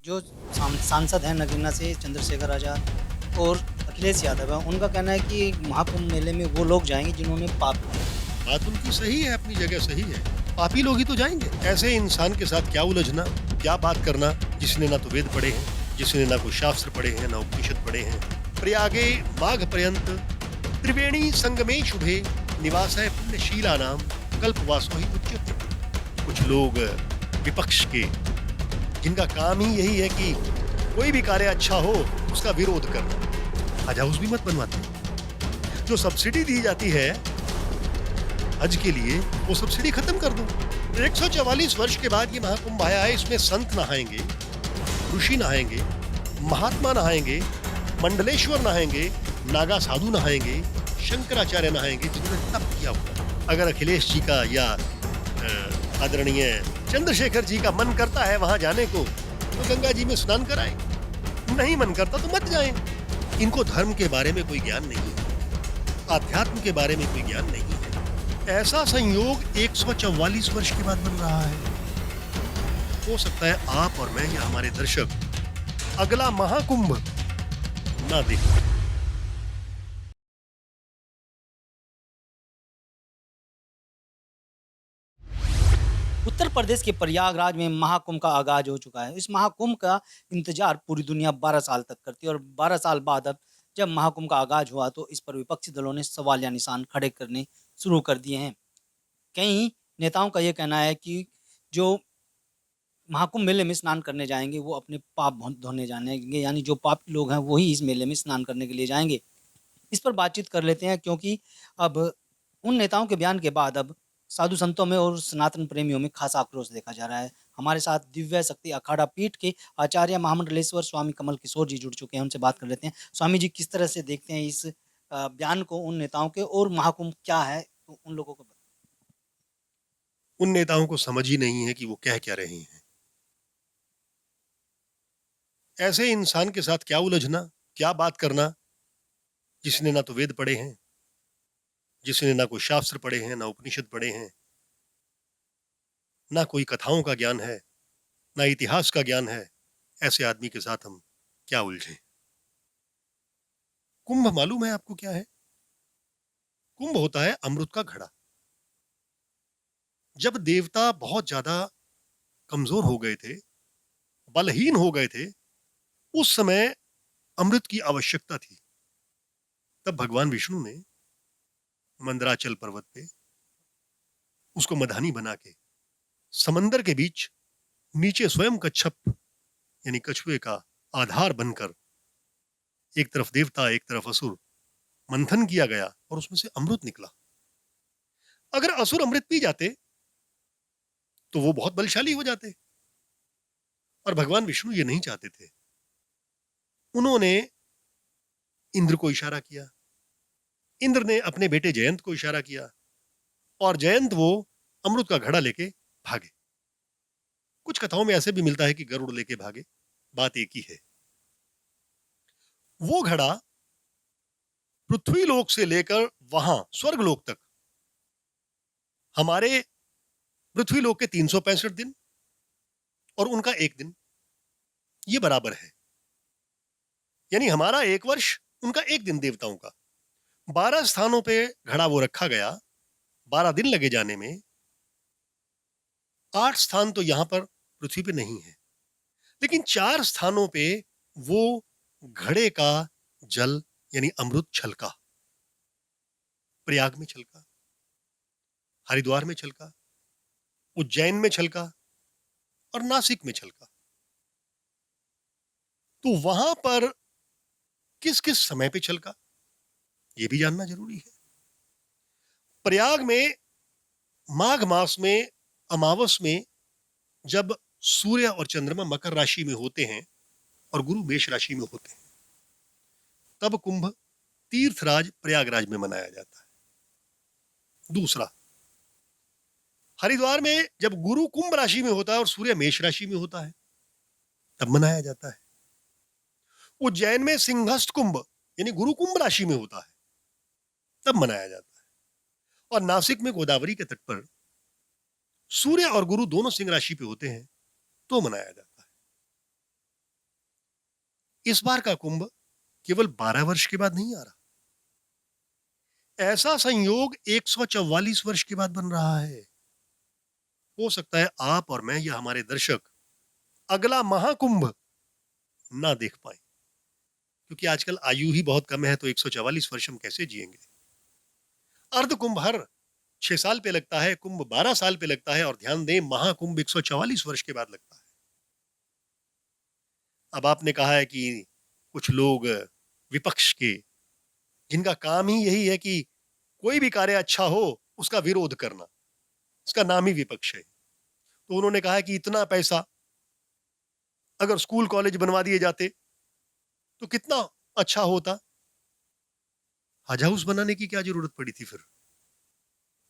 जो सांसद हैं नगीना से चंद्रशेखर आज़ाद और अखिलेश यादव हैं, उनका कहना है कि महाकुंभ मेले में वो लोग जाएँगे जिन्होंने पाप किए हैं। बात उनकी सही है, अपनी जगह सही है। पापी लोग ही तो जाएँगे। ऐसे इंसान के साथ क्या उलझना, क्या बात करना, जिसने ना तो वेद पढ़े हैं, जिसने ना कोई शास्त्र पढ़े हैं, ना उपनिषद पढ़े हैं। प्रयागे माघ पर्यंत त्रिवेणी संगमे शुभे निवासाय पुण्यशीलानाम कल्पवासो ही उच्यते। कुछ लोग विपक्ष के, जिनका काम ही यही है कि कोई भी कार्य अच्छा हो उसका विरोध करना। हज हाउस भी मत बनवाते। जो सब्सिडी दी जाती है हज के लिए, वो सब्सिडी खत्म कर दो। 144 वर्ष के बाद ये महाकुंभ आया है, इसमें संत नहाएंगे, ऋषि नहाएंगे, महात्मा नहाएंगे, मंडलेश्वर नहाएंगे, नागा साधु नहाएंगे, शंकराचार्य नहाएंगे, जिन्होंने तप किया हुआ। अगर अखिलेश जी का या आदरणीय चंद्रशेखर जी का मन करता है वहां जाने को, तो गंगा जी में स्नान कराएं। नहीं मन करता तो मत जाएं। इनको धर्म के बारे में कोई ज्ञान नहीं है, आध्यात्म के बारे में कोई ज्ञान नहीं है। ऐसा संयोग 144 वर्ष के बाद बन रहा है। हो सकता है आप और मैं या हमारे दर्शक अगला महाकुंभ ना देखें। उत्तर प्रदेश के प्रयागराज में महाकुंभ का आगाज हो चुका है। इस महाकुंभ का इंतजार पूरी दुनिया 12 साल तक करती है और 12 साल बाद अब जब महाकुंभ का आगाज हुआ तो इस पर विपक्षी दलों ने सवाल या निशान खड़े करने शुरू कर दिए हैं। कई नेताओं का ये कहना है कि जो महाकुंभ मेले में स्नान करने जाएंगे वो अपने पाप धोने जाएंगे, यानी जो पापी लोग हैं वही इस मेले में स्नान करने के लिए जाएंगे। इस पर बातचीत कर लेते हैं क्योंकि अब उन नेताओं के बयान के बाद अब साधु संतों में और सनातन प्रेमियों में खासा आक्रोश देखा जा रहा है। हमारे साथ दिव्य शक्ति अखाड़ा पीठ के आचार्य महामंडलेश्वर स्वामी कमल किशोर जी जुड़ चुके हैं, उनसे बात कर लेते हैं। स्वामी जी, किस तरह से देखते हैं इस बयान को उन नेताओं के, और महाकुंभ क्या है तो उन लोगों को उन नेताओं को समझ ही नहीं है कि वो कह क्या रहे हैं। ऐसे इंसान के साथ क्या उलझना, क्या बात करना, जिसने ना तो वेद पढ़े हैं, जिसने ना कोई शास्त्र पढ़े हैं, ना उपनिषद पढ़े हैं, ना कोई कथाओं का ज्ञान है, ना इतिहास का ज्ञान है। ऐसे आदमी के साथ हम क्या उलझे। कुंभ मालूम है आपको क्या है? कुंभ होता है अमृत का घड़ा। जब देवता बहुत ज्यादा कमजोर हो गए थे, बलहीन हो गए थे, उस समय अमृत की आवश्यकता थी। तब भगवान विष्णु ने मंदराचल पर्वत पे उसको मधानी बना के समंदर के बीच नीचे स्वयं कच्छप यानी कछुए का आधार बनकर, एक तरफ देवता एक तरफ असुर, मंथन किया गया और उसमें से अमृत निकला। अगर असुर अमृत पी जाते तो वो बहुत बलशाली हो जाते, और भगवान विष्णु ये नहीं चाहते थे। उन्होंने इंद्र को इशारा किया, इंद्र ने अपने बेटे जयंत को इशारा किया, और जयंत वो अमृत का घड़ा लेके भागे। कुछ कथाओं में ऐसे भी मिलता है कि गरुड़ लेके भागे, बात एक ही है। वो घड़ा पृथ्वी लोक से लेकर वहां स्वर्ग लोक तक, हमारे पृथ्वी लोक के 365 दिन और उनका एक दिन, ये बराबर है। यानी हमारा एक वर्ष, उनका एक दिन देवताओं का। 12 स्थानों पे घड़ा वो रखा गया, 12 दिन लगे जाने में। 8 स्थान तो यहां पर पृथ्वी पे नहीं है, लेकिन 4 स्थानों पे वो घड़े का जल यानी अमृत छलका। प्रयाग में छलका, हरिद्वार में छलका, उज्जैन में छलका और नासिक में छलका। तो वहां पर किस किस समय पे छलका, ये भी जानना जरूरी है। प्रयाग में माघ मास में अमावस में, जब सूर्य और चंद्रमा मकर राशि में होते हैं और गुरु मेष राशि में होते हैं, तब कुंभ तीर्थराज प्रयागराज में मनाया जाता है। दूसरा, हरिद्वार में जब गुरु कुंभ राशि में होता है और सूर्य मेष राशि में होता है, तब मनाया जाता है। उज्जैन में सिंहस्थ कुंभ यानी गुरु कुंभ राशि में होता है, तब मनाया जाता है। और नासिक में गोदावरी के तट पर सूर्य और गुरु दोनों सिंह राशि पे होते हैं, तो मनाया जाता है। इस बार का कुंभ केवल 12 वर्ष के बाद नहीं आ रहा, ऐसा संयोग 144 वर्ष के बाद बन रहा है। हो सकता है आप और मैं या हमारे दर्शक अगला महाकुंभ ना देख पाए, क्योंकि आजकल आयु ही बहुत कम है, तो 144 वर्ष हम कैसे जिएंगे। अर्ध कुंभ हर 6 साल पे लगता है, कुंभ 12 साल पे लगता है, और ध्यान दें महाकुंभ 144 वर्ष के बाद लगता है। अब आपने कहा है कि कुछ लोग विपक्ष के, जिनका काम ही यही है कि कोई भी कार्य अच्छा हो उसका विरोध करना, इसका नाम ही विपक्ष है। तो उन्होंने कहा है कि इतना पैसा अगर स्कूल कॉलेज बनवा दिए जाते तो कितना अच्छा होता। हज हाउस बनाने की क्या जरूरत पड़ी थी फिर?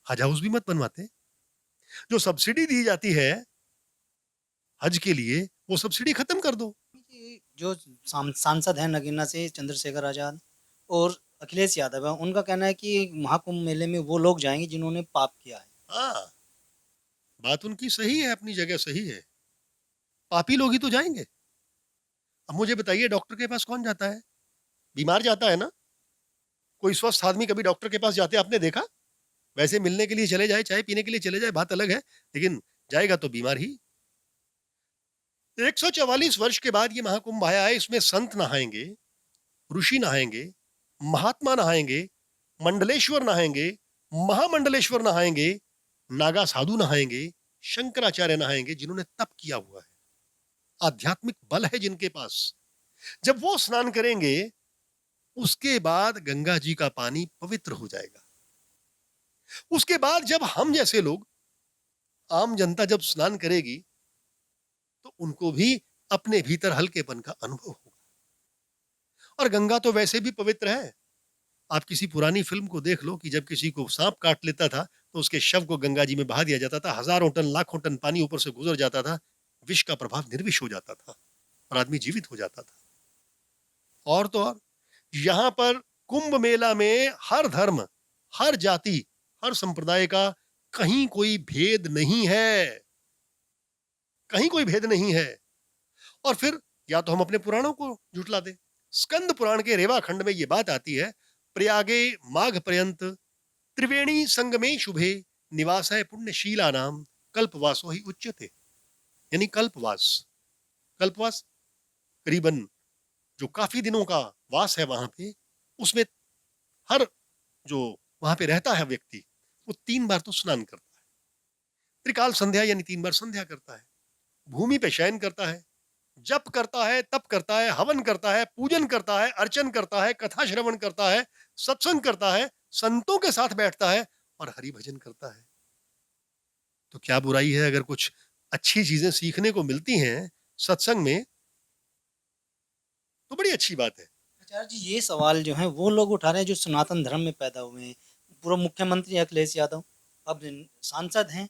हज हाउस भी मत बनवाते। जो सब्सिडी दी जाती है हज के लिए, वो सब्सिडी खत्म कर दो। ये जो सांसद हैं नगीना से चंद्रशेखर आजाद और अखिलेश यादव है, उनका कहना है कि महाकुंभ मेले में वो लोग जाएंगे जिन्होंने पाप किया है। हाँ, बात उनकी सही है, अपनी जगह सही है। पापी लोग ही तो जाएंगे। अब मुझे बताइए, डॉक्टर के पास कौन जाता है? बीमार जाता है ना। कोई स्वस्थ आदमी कभी डॉक्टर के पास जाते आपने देखा? वैसे मिलने के लिए चले जाए, चाय पीने के लिए चले जाए, बात अलग है, लेकिन जाएगा तो बीमार ही। 144 वर्ष के बाद ये महाकुंभ आया है। इसमें संत नहाएंगे, ऋषि नहाएंगे, महात्मा नहाएंगे, मंडलेश्वर नहाएंगे, महामंडलेश्वर नहाएंगे, नागा साधु नहाएंगे, शंकराचार्य नहाएंगे, जिन्होंने तप किया हुआ है, आध्यात्मिक बल है जिनके पास। जब वो स्नान करेंगे, उसके बाद गंगा जी का पानी पवित्र हो जाएगा। उसके बाद जब हम जैसे लोग, आम जनता जब स्नान करेगी, तो उनको भी अपने भीतर हल्केपन का अनुभव होगा। और गंगा तो वैसे भी पवित्र है। आप किसी पुरानी फिल्म को देख लो कि जब किसी को सांप काट लेता था तो उसके शव को गंगा जी में बहा दिया जाता था, हजारों टन लाखों टन पानी ऊपर से गुजर जाता था, विष का प्रभाव निर्विष हो जाता था और आदमी जीवित हो जाता था। और तो और, यहां पर कुंभ मेला में हर धर्म, हर जाति, हर संप्रदाय का कहीं कोई भेद नहीं है, कहीं कोई भेद नहीं है। और फिर या तो हम अपने पुराणों को झुठला दें। स्कंद पुराण के रेवा खंड में यह बात आती है, प्रयागे माघ पर्यंत त्रिवेणी संगमे शुभे निवासाय पुण्यशीला नाम कल्पवासो ही उच्यते। यानी कल्पवास, कल्पवास करीबन जो काफी दिनों का वास है वहां पे, उसमें हर जो वहां पे रहता है व्यक्ति, वो 3 बार तो स्नान करता है। त्रिकाल संध्या यानी 3 बार संध्या करता है, भूमि पे शयन करता है, जप करता है, तप करता है, हवन करता है, पूजन करता है, अर्चन करता है, कथा श्रवण करता है, सत्संग करता है, संतों के साथ बैठता है और हरि भजन करता है। तो क्या बुराई है अगर कुछ अच्छी चीजें सीखने को मिलती हैं सत्संग में, तो बड़ी अच्छी बात है। आचार्य जी, ये सवाल जो है वो लोग उठा रहे हैं जो सनातन धर्म में पैदा हुए हैं। पूर्व मुख्यमंत्री अखिलेश यादव अब सांसद हैं,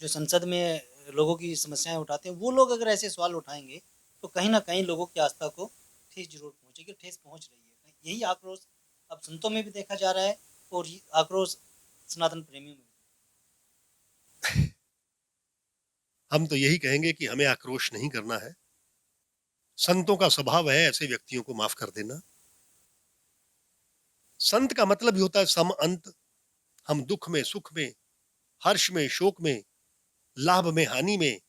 जो संसद में लोगों की समस्याएं उठाते हैं। वो लोग अगर ऐसे सवाल उठाएंगे तो कहीं ना कहीं लोगों की आस्था को ठेस जरूर पहुंचेगी, ठेस पहुंच रही है। यही आक्रोश अब संतों में भी देखा जा रहा है और ये आक्रोश सनातन प्रेमियों में भी। हम तो यही कहेंगे कि हमें आक्रोश नहीं करना है। संतों का स्वभाव है ऐसे व्यक्तियों को माफ कर देना। संत का मतलब ही होता है सम अंत। हम दुख में, सुख में, हर्ष में, शोक में, लाभ में, हानि में,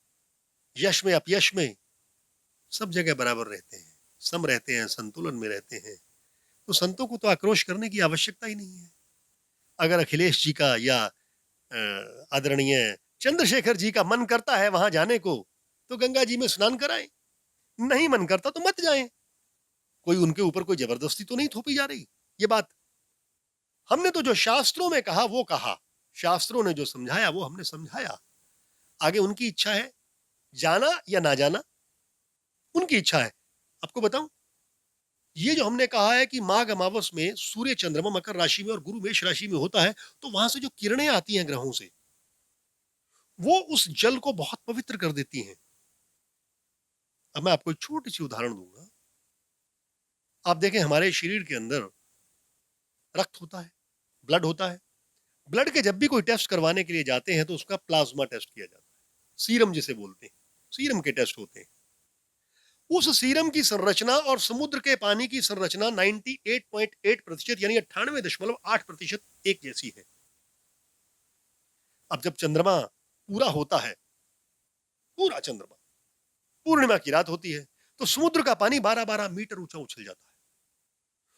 यश में, अपयश में, सब जगह बराबर रहते हैं, सम रहते हैं, संतुलन में रहते हैं। तो संतों को तो आक्रोश करने की आवश्यकता ही नहीं है। अगर अखिलेश जी का या आदरणीय चंद्रशेखर जी का मन करता है वहां जाने को, तो गंगा जी में स्नान कराएं। नहीं मन करता तो मत जाएं। कोई उनके ऊपर कोई जबरदस्ती तो नहीं थोपी जा रही। ये बात हमने तो जो शास्त्रों में कहा वो कहा, शास्त्रों ने जो समझाया वो हमने समझाया। आगे उनकी इच्छा है, जाना या ना जाना उनकी इच्छा है। आपको बताऊं, ये जो हमने कहा है कि माघ अमावस में सूर्य चंद्रमा मकर राशि में और गुरु मेष राशि में होता है, तो वहां से जो किरणें आती हैं ग्रहों से, वो उस जल को बहुत पवित्र कर देती हैं। अब मैं आपको एक छोटी सी उदाहरण दूंगा। आप देखें, हमारे शरीर के अंदर रक्त होता है, ब्लड होता है। ब्लड के जब भी कोई टेस्ट करवाने के लिए जाते हैं तो उसका प्लाज्मा टेस्ट किया जाता है, सीरम जिसे बोलते हैं, सीरम के टेस्ट होते हैं। उस सीरम की संरचना और समुद्र के पानी की संरचना 98.8% यानी 98.8% एक जैसी है। अब जब चंद्रमा पूरा होता है, पूरा चंद्रमा, पूर्णिमा की रात होती है, तो समुद्र का पानी 12-12 मीटर ऊंचा उछल जाता है।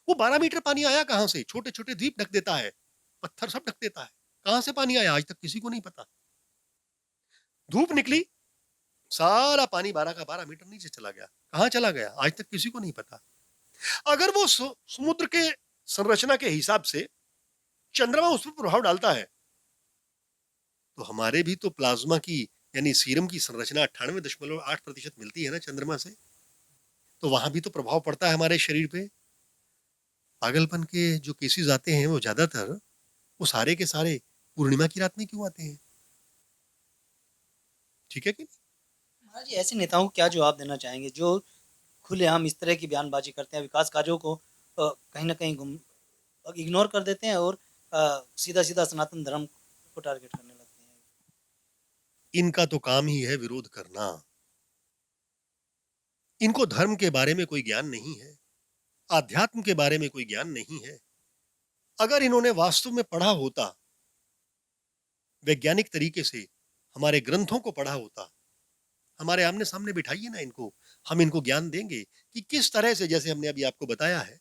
वो 12 मीटर पानी आया कहां से? छोटे छोटे द्वीप ढक देता है, पत्थर सब ढक देता है। कहां से पानी आया आज तक किसी को नहीं पता। धूप निकली, सारा पानी 12 का 12 मीटर नीचे चला गया। कहां चला गया आज तक किसी को नहीं पता। अगर वो समुद्र के संरचना के हिसाब से चंद्रमा उस पर प्रभाव डालता है, तो हमारे भी तो प्लाज्मा की यानी सीरम की संरचना 98.8% मिलती है ना चंद्रमा से, तो वहां भी तो प्रभाव पड़ता है हमारे शरीर पे। पागलपन के जो केसेस आते हैं वो ज्यादातर वो सारे के सारे पूर्णिमा की रात में क्यों आते हैं? ठीक है कि नहीं? महाराज जी, ऐसे नेताओं को क्या जवाब देना चाहेंगे जो खुलेआम इस तरह की बयानबाजी करते हैं, विकास कार्यों को कहीं ना कहीं इग्नोर कर देते हैं और सीधा सीधा सनातन धर्म को टारगेट करने लगते हैं? इनका तो काम ही है विरोध करना। इनको धर्म के बारे में कोई ज्ञान नहीं है, आध्यात्म के बारे में कोई ज्ञान नहीं है। अगर इन्होंने वास्तव में पढ़ा होता, वैज्ञानिक तरीके से हमारे ग्रंथों को पढ़ा होता, हमारे आमने सामने बिठाइए ना इनको, हम इनको ज्ञान देंगे कि किस तरह से, जैसे हमने अभी आपको बताया है,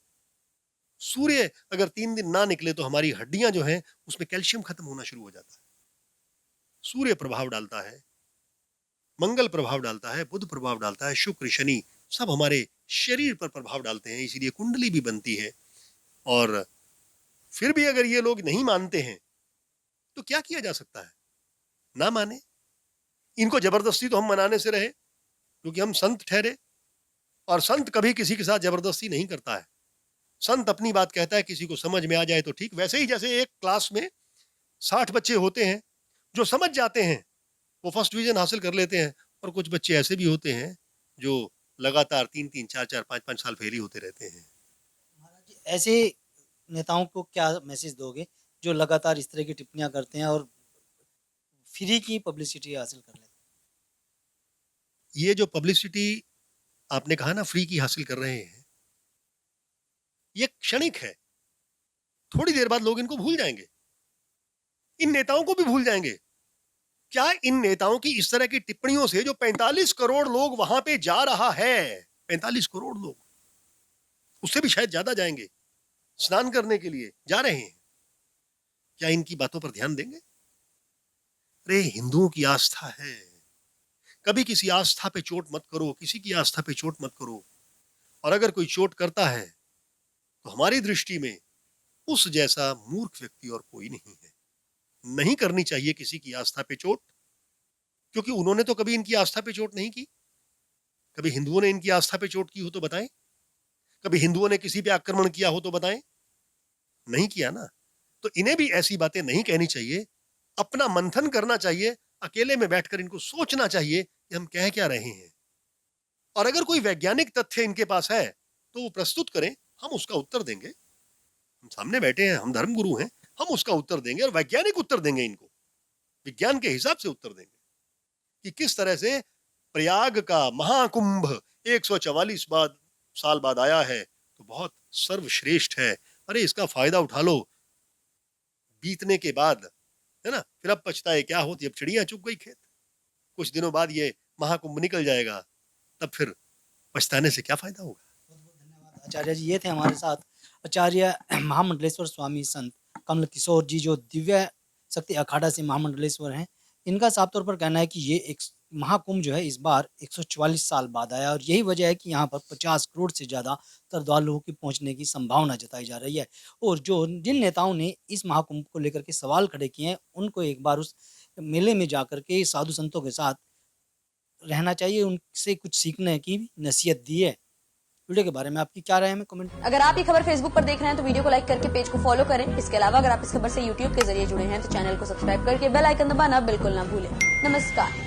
सूर्य अगर 3 दिन ना निकले तो हमारी हड्डियां जो हैं उसमें कैल्शियम खत्म होना शुरू हो जाता है। सूर्य प्रभाव डालता है, मंगल प्रभाव डालता है, बुध प्रभाव डालता है, शुक्र शनि सब हमारे शरीर पर प्रभाव डालते हैं, इसीलिए कुंडली भी बनती है। और फिर भी अगर ये लोग नहीं मानते हैं तो क्या किया जा सकता है? ना माने, इनको जबरदस्ती तो हम मनाने से रहे, क्योंकि हम संत ठहरे, और संत कभी किसी के साथ जबरदस्ती नहीं करता है। संत अपनी बात कहता है, किसी को समझ में आ जाए तो ठीक। वैसे ही जैसे एक क्लास में 60 बच्चे होते हैं जो समझ जाते हैं, वो फर्स्ट डिवीजन हासिल कर लेते हैं, और कुछ बच्चे ऐसे भी होते हैं जो लगातार 3-3, 4-4, 5-5 साल फेल ही होते रहते हैं। महाराज जी, ऐसे नेताओं को क्या मैसेज दोगे जो लगातार इस तरह की टिप्पणियां करते हैं और फ्री की पब्लिसिटी हासिल कर लेते हैं? ये जो पब्लिसिटी आपने कहा ना फ्री की हासिल कर रहे हैं, ये क्षणिक है। थोड़ी देर बाद लोग इनको भूल जाएंगे, इन नेताओं को भी भूल जाएंगे। क्या इन नेताओं की इस तरह की टिप्पणियों से जो 45 करोड़ लोग वहां पे जा रहा है, 45 करोड़ लोग, उससे भी शायद ज्यादा जाएंगे, स्नान करने के लिए जा रहे हैं, क्या इनकी बातों पर ध्यान देंगे? अरे हिंदुओं की आस्था है, कभी किसी आस्था पे चोट मत करो, किसी की आस्था पे चोट मत करो। और अगर कोई चोट करता है तो हमारी दृष्टि में उस जैसा मूर्ख व्यक्ति और कोई नहीं है। नहीं करनी चाहिए किसी की आस्था पे चोट, क्योंकि उन्होंने तो कभी इनकी आस्था पे चोट नहीं की। कभी हिंदुओं ने इनकी आस्था पे चोट की हो तो बताएं, कभी हिंदुओं ने किसी पे आक्रमण किया हो तो बताएं। नहीं किया ना, तो इन्हें भी ऐसी बातें नहीं कहनी चाहिए। अपना मंथन करना चाहिए, अकेले में बैठकर इनको सोचना चाहिए कि हम कह क्या रहे हैं। और अगर कोई वैज्ञानिक तथ्य इनके पास है तो वो प्रस्तुत करें, हम उसका उत्तर देंगे। हम सामने बैठे हैं, हम धर्मगुरु हैं, हम उसका उत्तर देंगे, और वैज्ञानिक उत्तर देंगे, इनको विज्ञान के हिसाब से उत्तर देंगे कि किस तरह से प्रयाग का महाकुंभ 144 साल बाद आया है, तो बहुत सर्वश्रेष्ठ है। अरे इसका फायदा उठा लो, बीतने के बाद, है ना, फिर अब पछताए क्या होती, अब चिड़िया चुग गई खेत। कुछ दिनों बाद ये महाकुंभ निकल जाएगा, तब फिर पछताने से क्या फायदा होगा। बहुत बहुत धन्यवाद आचार्य जी। ये थे हमारे साथ आचार्य महामंडलेश्वर स्वामी संत कमल किशोर जी, जो दिव्य शक्ति अखाड़ा से महामंडलेश्वर हैं। इनका साफ तौर पर कहना है कि ये एक महाकुंभ जो है इस बार 144 साल बाद आया, और यही वजह है कि यहाँ पर 50 करोड़ से ज़्यादा श्रद्धालुओं की पहुँचने की संभावना जताई जा रही है। और जिन नेताओं ने इस महाकुंभ को लेकर के सवाल खड़े किए हैं, उनको एक बार उस मेले में जाकर के साधु संतों के साथ रहना चाहिए, उनसे कुछ सीखने की नसीहत दी है। वीडियो के बारे में आपकी क्या राय है, हमें कमेंट। अगर आप ये खबर फेसबुक पर देख रहे हैं तो वीडियो को लाइक करके पेज को फॉलो करें। इसके अलावा अगर आप इस खबर से यूट्यूब के जरिए जुड़े हैं तो चैनल को सब्सक्राइब करके बेल आइकन दबाना बिल्कुल ना भूलें। नमस्कार।